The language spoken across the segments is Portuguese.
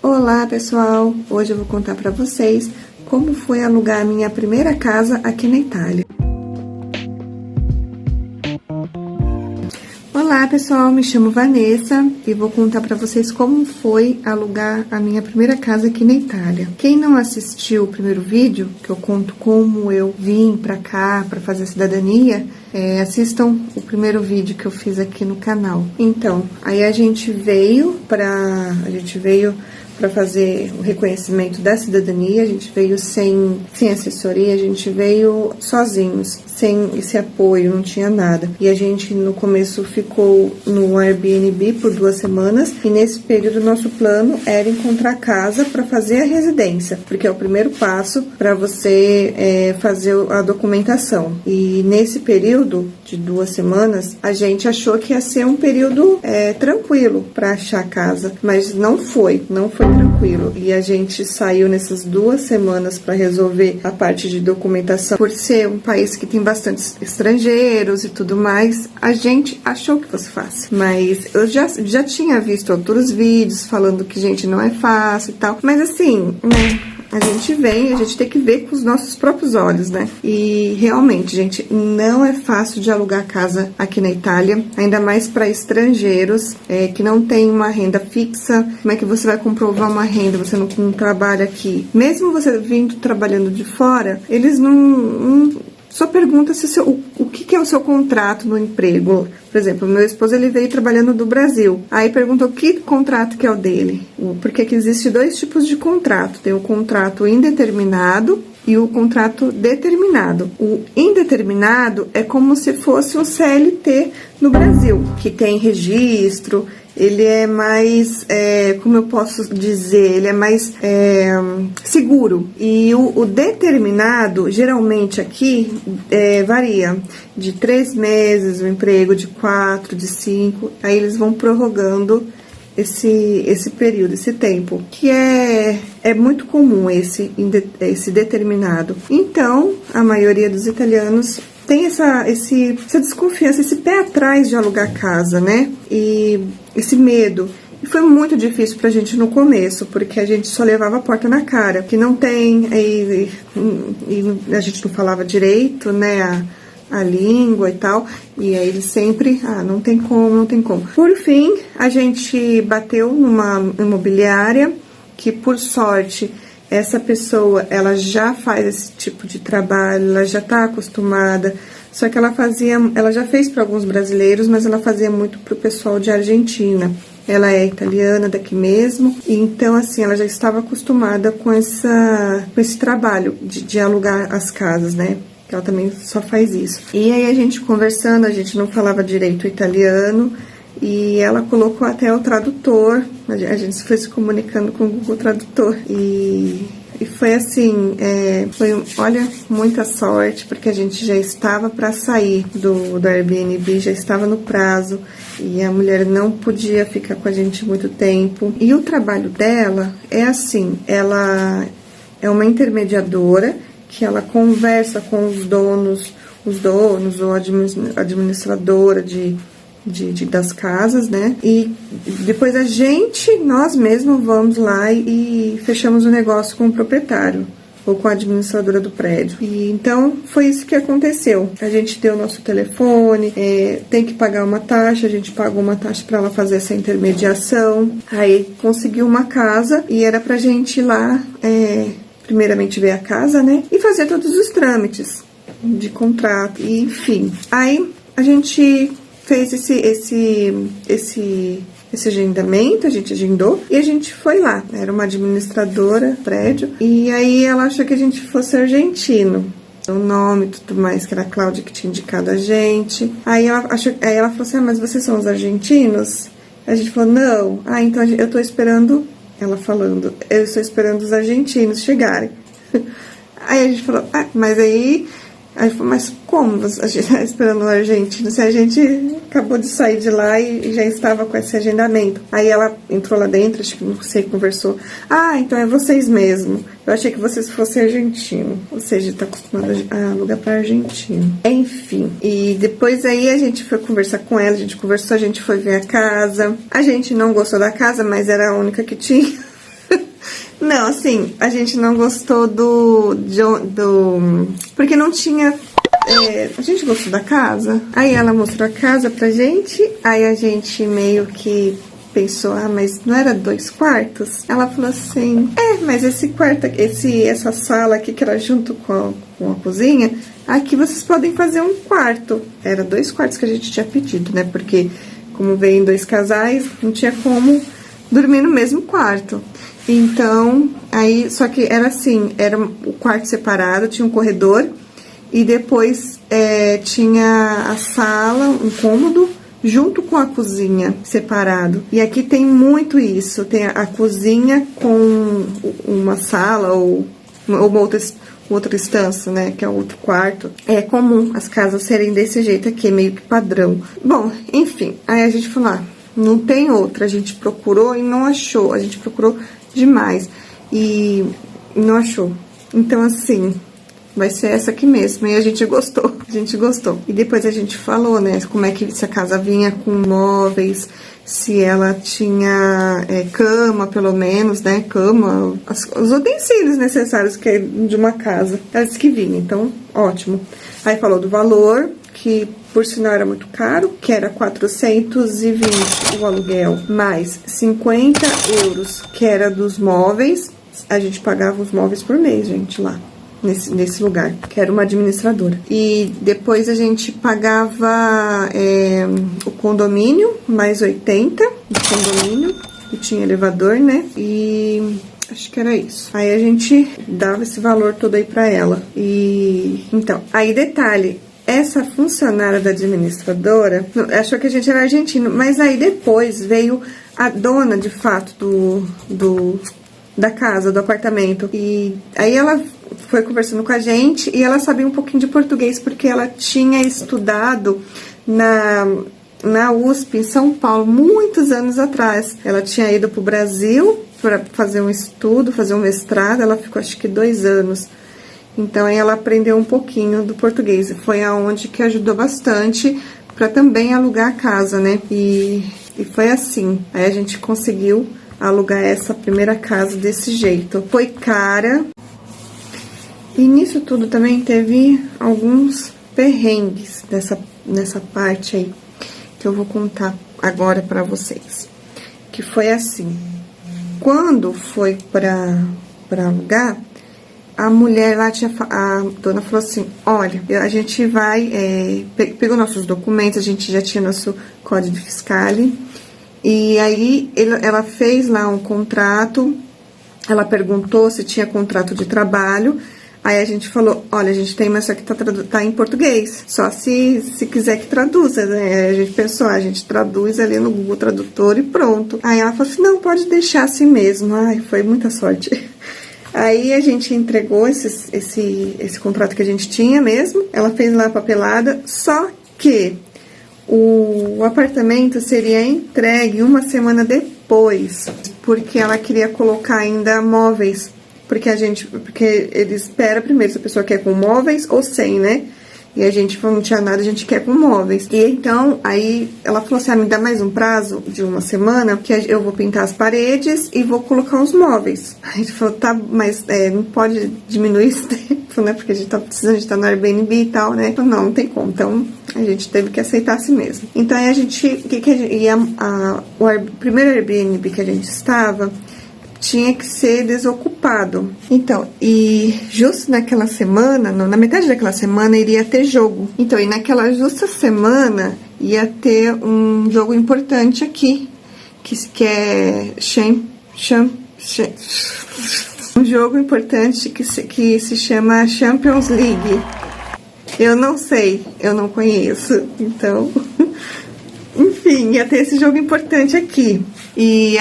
Olá pessoal, hoje eu vou contar pra vocês como foi alugar a minha primeira casa aqui na Itália. Olá pessoal, me chamo Vanessa e vou contar pra vocês como foi alugar a minha primeira casa aqui na Itália. Quem não assistiu o primeiro vídeo, que eu conto como eu vim pra cá pra fazer a cidadania, assistam o primeiro vídeo que eu fiz aqui no canal. Então, aí a gente veio pra fazer o reconhecimento da cidadania, a gente veio sem assessoria, a gente veio sozinhos, sem esse apoio, não tinha nada. E a gente no começo ficou no Airbnb por 2 semanas e nesse período nosso plano era encontrar casa para fazer a residência, porque é o primeiro passo para você fazer a documentação. E nesse período de 2 semanas, a gente achou que ia ser um período tranquilo para achar casa, mas não foi tranquilo. E a gente saiu nessas 2 semanas para resolver a parte de documentação. Por ser um país que tem bastante estrangeiros e tudo mais, a gente achou que fosse fácil. Mas eu já tinha visto outros vídeos falando que, gente, não é fácil e tal. Mas assim, né? A gente tem que ver com os nossos próprios olhos, né? E realmente, gente, não é fácil de alugar casa aqui na Itália, ainda mais para estrangeiros que não tem uma renda fixa. Como é que você vai comprovar uma renda? Você não trabalha aqui. Mesmo você vindo trabalhando de fora, eles não só pergunta se o que é o seu contrato no emprego. Por exemplo, meu esposo ele veio trabalhando do Brasil. Aí perguntou que contrato que é o dele. Porque que existe 2 tipos de contrato. Tem o contrato indeterminado e o contrato determinado. O indeterminado é como se fosse um CLT no Brasil, que tem registro. Ele é mais, como eu posso dizer, ele é mais seguro. E o determinado, geralmente aqui, varia de 3 meses, o emprego de 4, de 5, aí eles vão prorrogando esse período, esse tempo, que é muito comum esse determinado. Então, a maioria dos italianos tem essa desconfiança, esse pé atrás de alugar casa, né? E esse medo. E foi muito difícil pra gente no começo, porque a gente só levava a porta na cara, que não tem, e a gente não falava direito, né? A língua e tal, e aí eles sempre, não tem como. Por fim, a gente bateu numa imobiliária, que por sorte, essa pessoa, ela já faz esse tipo de trabalho, ela já tá acostumada, só que ela já fez para alguns brasileiros, mas ela fazia muito pro pessoal de Argentina. Ela é italiana daqui mesmo, e então assim, ela já estava acostumada com esse trabalho de alugar as casas, né? Ela também só faz isso. E aí a gente conversando, a gente não falava direito o italiano, e ela colocou até o tradutor, a gente foi se comunicando com o Google Tradutor, e foi assim, olha, muita sorte, porque a gente já estava para sair do Airbnb, já estava no prazo, e a mulher não podia ficar com a gente muito tempo. E o trabalho dela é assim, ela é uma intermediadora, que ela conversa com os donos ou administradora das casas, né? E depois nós mesmos vamos lá e fechamos o negócio com o proprietário ou com a administradora do prédio. E então foi isso que aconteceu. A gente deu o nosso telefone, tem que pagar uma taxa, a gente pagou uma taxa para ela fazer essa intermediação. Aí conseguiu uma casa e era pra gente ir lá, primeiramente ver a casa, né? E fazer todos os trâmites de contrato, e enfim. Aí a gente fez esse agendamento, a gente agendou e a gente foi lá. Era uma administradora do prédio, e aí ela achou que a gente fosse argentino. O nome e tudo mais, que era a Cláudia que tinha indicado a gente. Aí ela falou assim, mas vocês são os argentinos? A gente falou, não. Então eu tô esperando, ela falando, eu estou esperando os argentinos chegarem. Aí a gente falou, mas aí... Aí falou, mas como a gente está esperando o argentino? Se a gente acabou de sair de lá e já estava com esse agendamento. Aí ela entrou lá dentro, acho que não sei, conversou. Então é vocês mesmo. Eu achei que vocês fossem argentino. Ou seja, está acostumado a alugar para argentino. Enfim, e depois aí a gente foi conversar com ela, a gente conversou, a gente foi ver a casa. A gente não gostou da casa, mas era a única que tinha. Não, assim, a gente não gostou porque não tinha... a gente gostou da casa. Aí ela mostrou a casa pra gente. Aí a gente meio que pensou, mas não era 2 quartos? Ela falou assim, mas esse quarto, essa sala aqui que era junto com a cozinha, aqui vocês podem fazer um quarto. Era 2 quartos que a gente tinha pedido, né? Porque como veio 2 casais, não tinha como dormir no mesmo quarto. Então, aí, só que era assim, era o quarto separado, tinha um corredor e depois tinha a sala, um cômodo, junto com a cozinha, separado. E aqui tem muito isso, tem a cozinha com uma sala ou uma outra estância, né, que é outro quarto. É comum as casas serem desse jeito aqui, meio que padrão. Bom, enfim, aí a gente falou, não tem outra. A gente procurou e não achou, a gente procurou demais e não achou. Então, assim... vai ser essa aqui mesmo, e a gente gostou, E depois a gente falou, né, como é que se a casa vinha com móveis, se ela tinha cama, pelo menos, né, cama, os utensílios necessários que é de uma casa. Ela disse que vinha, então, ótimo. Aí falou do valor, que por sinal era muito caro, que era 420 o aluguel, mais 50 euros, que era dos móveis. A gente pagava os móveis por mês, gente, lá. Nesse lugar, que era uma administradora. E depois a gente pagava o condomínio, mais 80 do condomínio, e tinha elevador, né? E acho que era isso. Aí a gente dava esse valor todo aí pra ela. E então, aí detalhe, essa funcionária da administradora achou que a gente era argentino, mas aí depois veio a dona, de fato, da casa, do apartamento. E aí ela foi conversando com a gente e ela sabia um pouquinho de português, porque ela tinha estudado na USP, em São Paulo, muitos anos atrás. Ela tinha ido pro Brasil para fazer um estudo, fazer um mestrado, ela ficou acho que 2 anos. Então aí ela aprendeu um pouquinho do português. Foi aonde que ajudou bastante para também alugar a casa, né? E foi assim. Aí a gente conseguiu alugar essa primeira casa desse jeito. Foi cara. E nisso tudo também teve alguns perrengues nessa parte aí, que eu vou contar agora pra vocês. Que foi assim, quando foi pra alugar, a mulher lá, a dona falou assim, olha, a gente vai, pegou nossos documentos, a gente já tinha nosso código fiscal, e aí ela fez lá um contrato, ela perguntou se tinha contrato de trabalho. Aí a gente falou, olha, a gente tem, mas só que tá em português, só se quiser que traduza, né? A gente pensou, a gente traduz ali no Google Tradutor e pronto. Aí ela falou assim, não, pode deixar assim mesmo. Ai, foi muita sorte. Aí a gente entregou esse contrato que a gente tinha mesmo, ela fez lá a papelada, só que o apartamento seria entregue 1 semana depois, porque ela queria colocar ainda móveis. Porque ele espera primeiro se a pessoa quer com móveis ou sem, né? E a gente falou, não tinha nada, a gente quer com móveis. E então, aí ela falou assim, me dá mais um prazo de 1 semana, que eu vou pintar as paredes e vou colocar os móveis. Aí a gente falou, tá, mas não pode diminuir esse tempo, né? Porque a gente tá precisando, a gente tá no Airbnb e tal, né? Falei, não tem como. Então, a gente teve que aceitar assim mesmo. Então, aí a gente, o primeiro Airbnb que a gente estava tinha que ser desocupado. Então, e justo naquela semana, na metade daquela semana, iria ter jogo. Então, e naquela justa semana, ia ter um jogo importante aqui, que é um jogo importante que se chama Champions League. Eu não sei, eu não conheço, então... Enfim, ia ter esse jogo importante aqui. E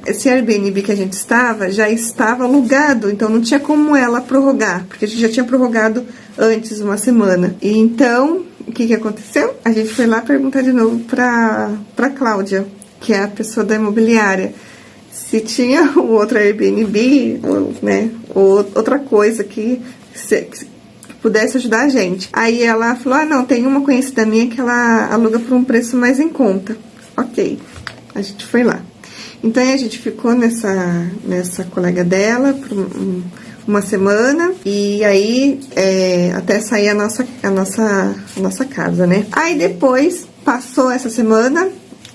esse Airbnb que a gente estava, já estava alugado, então não tinha como ela prorrogar, porque a gente já tinha prorrogado antes 1 semana. E então, o que aconteceu? A gente foi lá perguntar de novo pra Cláudia, que é a pessoa da imobiliária, se tinha um outro Airbnb, né, ou outra coisa que pudesse ajudar a gente. Aí ela falou, não, tem uma conhecida minha que ela aluga por um preço mais em conta. Ok, a gente foi lá. Então aí a gente ficou nessa colega dela por uma semana, e aí até sair a nossa casa, né? Aí depois passou essa semana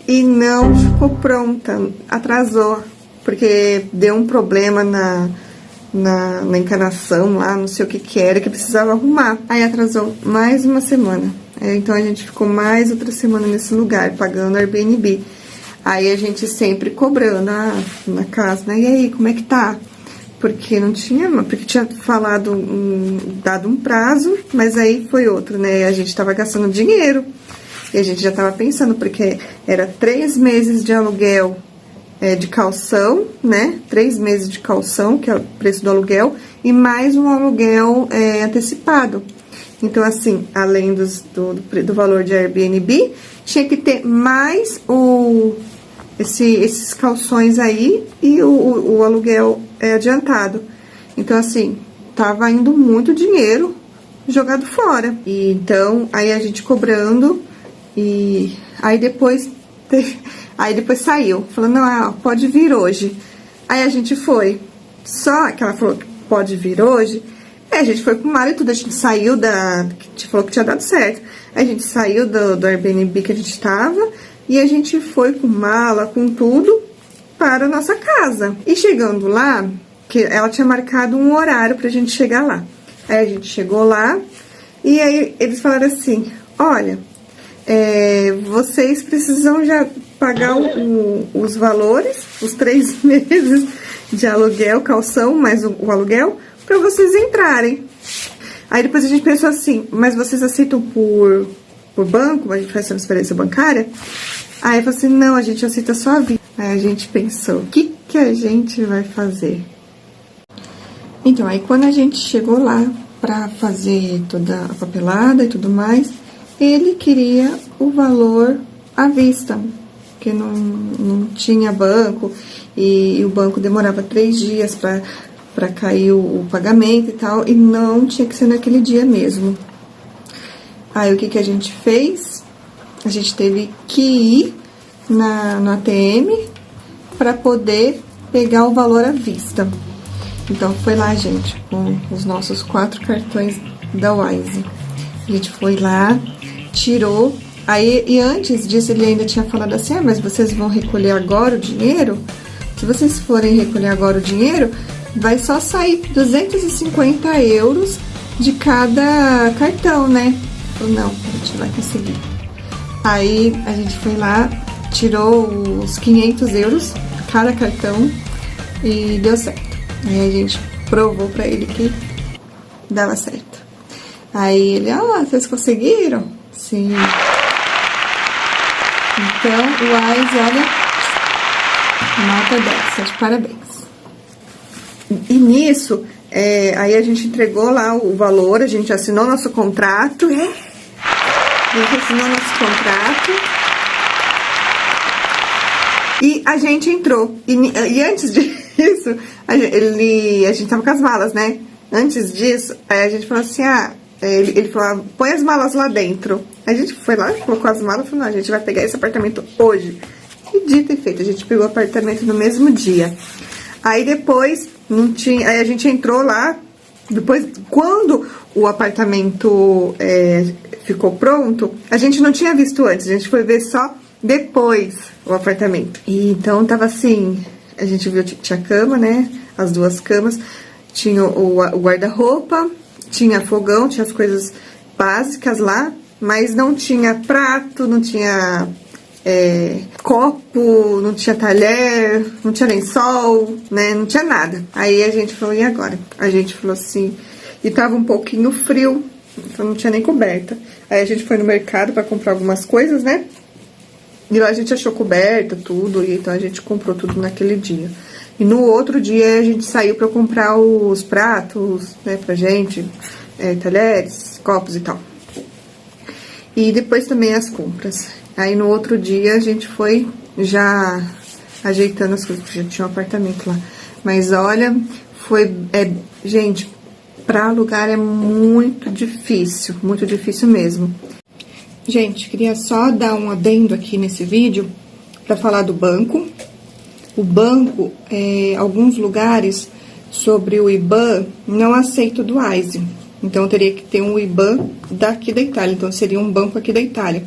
e não ficou pronta, atrasou, porque deu um problema na encanação lá, não sei o que era, que precisava arrumar. Aí atrasou mais uma semana. Então a gente ficou mais outra semana nesse lugar, pagando Airbnb. Aí a gente sempre cobrando na casa, né? E aí, como é que tá? Porque não tinha, porque tinha falado, dado um prazo, mas aí foi outro, né? A gente tava gastando dinheiro. E a gente já tava pensando, porque era 3 meses de aluguel de calção, né? 3 meses de calção, que é o preço do aluguel, e mais um aluguel antecipado. Então, assim, além do valor de Airbnb, tinha que ter mais esses calções aí e o aluguel adiantado. Então, assim, tava indo muito dinheiro jogado fora. E então, aí a gente cobrando, e aí depois saiu, falando, não, pode vir hoje. Aí a gente foi. Só que ela falou que pode vir hoje. A gente foi com o mala e tudo, a gente saiu a gente falou que tinha dado certo. Aí a gente saiu do Airbnb que a gente tava, e a gente foi com mala, com tudo, para a nossa casa. E chegando lá, que ela tinha marcado um horário pra gente chegar lá. Aí a gente chegou lá, e aí eles falaram assim, olha, vocês precisam já pagar os valores, os 3 meses de aluguel, calção, mais o aluguel, pra vocês entrarem. Aí depois a gente pensou assim, mas vocês aceitam por banco? A gente faz transferência bancária? Aí eu falei assim, não, a gente aceita só a vista. Aí a gente pensou, o que a gente vai fazer? Então, aí quando a gente chegou lá pra fazer toda a papelada e tudo mais, ele queria o valor à vista, porque não tinha banco, e o banco demorava 3 dias pra cair o pagamento e tal, e não tinha que ser naquele dia mesmo. Aí o que a gente fez? A gente teve que ir no ATM para poder pegar o valor à vista. Então foi lá, gente, com os nossos 4 cartões da Wise. A gente foi lá, tirou. Aí, e antes disso ele ainda tinha falado assim, mas vocês vão recolher agora o dinheiro? Se vocês forem recolher agora o dinheiro, vai só sair 250 euros de cada cartão, né? Eu, não, a gente vai conseguir. Aí a gente foi lá, tirou os 500 euros cada cartão e deu certo. Aí a gente provou pra ele que dava certo. Aí ele, vocês conseguiram? Sim. Então, o Wise, olha, nota 10, tá de parabéns. E nisso, aí a gente entregou lá o valor, a gente assinou nosso contrato, a gente assinou nosso contrato, e a gente entrou. E antes disso, a gente tava com as malas, né? Antes disso, aí a gente falou assim, ele falou, põe as malas lá dentro. A gente foi lá, colocou as malas e falou, não, a gente vai pegar esse apartamento hoje. E dito e feito, a gente pegou o apartamento no mesmo dia. Aí depois, não tinha, aí a gente entrou lá, depois, quando o apartamento ficou pronto, a gente não tinha visto antes, a gente foi ver só depois o apartamento. E então tava assim, a gente viu, tinha cama, né, as 2 camas, tinha o guarda-roupa, tinha fogão, tinha as coisas básicas lá, mas não tinha prato, não tinha copo, não tinha talher, não tinha lençol, né, não tinha nada. Aí a gente falou, e agora? A gente falou assim, e tava um pouquinho frio, então não tinha nem coberta. Aí a gente foi no mercado pra comprar algumas coisas, né, e lá a gente achou coberta, tudo, e então a gente comprou tudo naquele dia. E no outro dia a gente saiu pra comprar os pratos, né, pra gente, talheres, copos e tal. E depois também as compras. Aí no outro dia a gente foi já ajeitando as coisas, porque já tinha um apartamento lá. Mas olha, gente, pra alugar é muito difícil mesmo. Gente, queria só dar um adendo aqui nesse vídeo pra falar do banco. o banco, alguns lugares sobre o IBAN não aceita o do WAISE. Então, teria que ter um IBAN daqui da Itália. Então, seria um banco aqui da Itália.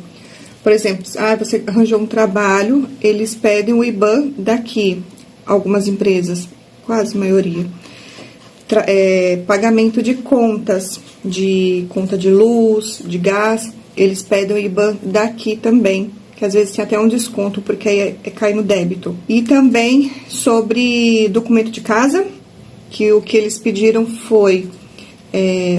Por exemplo, você arranjou um trabalho, eles pedem o IBAN daqui. Algumas empresas, quase a maioria. Pagamento de contas, de conta de luz, de gás, eles pedem o IBAN daqui também. Que às vezes tem até um desconto, porque aí cai no débito. E também sobre documento de casa, que o que eles pediram foi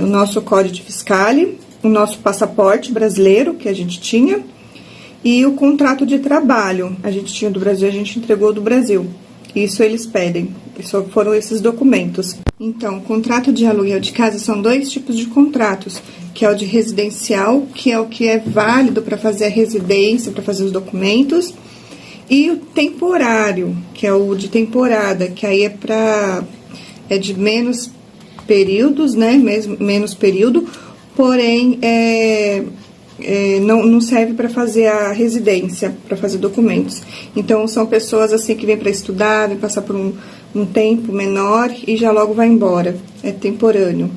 o nosso código fiscal, o nosso passaporte brasileiro, que a gente tinha, e o contrato de trabalho. A gente tinha do Brasil, a gente entregou do Brasil. Isso eles pedem, só foram esses documentos. Então, o contrato de aluguel de casa são 2 tipos de contratos, que é o de residencial, que é o que é válido para fazer a residência, para fazer os documentos, e o temporário, que é o de temporada, que aí é de menos períodos, né, menos período, porém, não serve para fazer a residência, para fazer documentos. Então, são pessoas assim que vêm para estudar, vêm passar por um tempo menor e já logo vai embora. É temporâneo.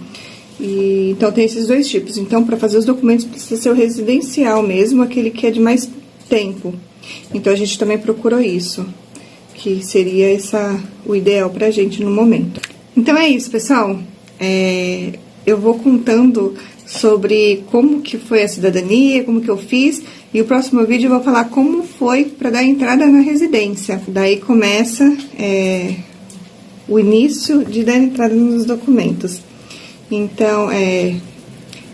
Então, tem esses 2 tipos. Então, para fazer os documentos, precisa ser o residencial mesmo, aquele que é de mais tempo. Então, a gente também procurou isso, que seria o ideal para a gente no momento. Então, é isso, pessoal. Eu vou contando sobre como que foi a cidadania, como que eu fiz, e o próximo vídeo eu vou falar como foi para dar entrada na residência. Daí começa o início de dar entrada nos documentos. Então,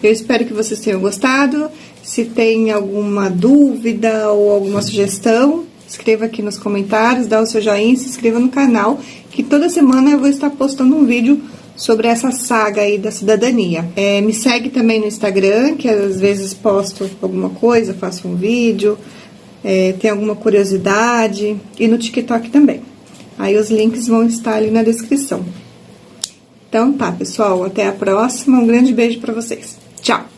eu espero que vocês tenham gostado. Se tem alguma dúvida ou alguma sugestão, escreva aqui nos comentários, dá o seu joinha e se inscreva no canal, que toda semana eu vou estar postando um vídeo sobre essa saga aí da cidadania. Me segue também no Instagram, que às vezes posto alguma coisa, faço um vídeo, tem alguma curiosidade, e no TikTok também. Aí os links vão estar ali na descrição. Então tá, pessoal, até a próxima, um grande beijo pra vocês. Tchau!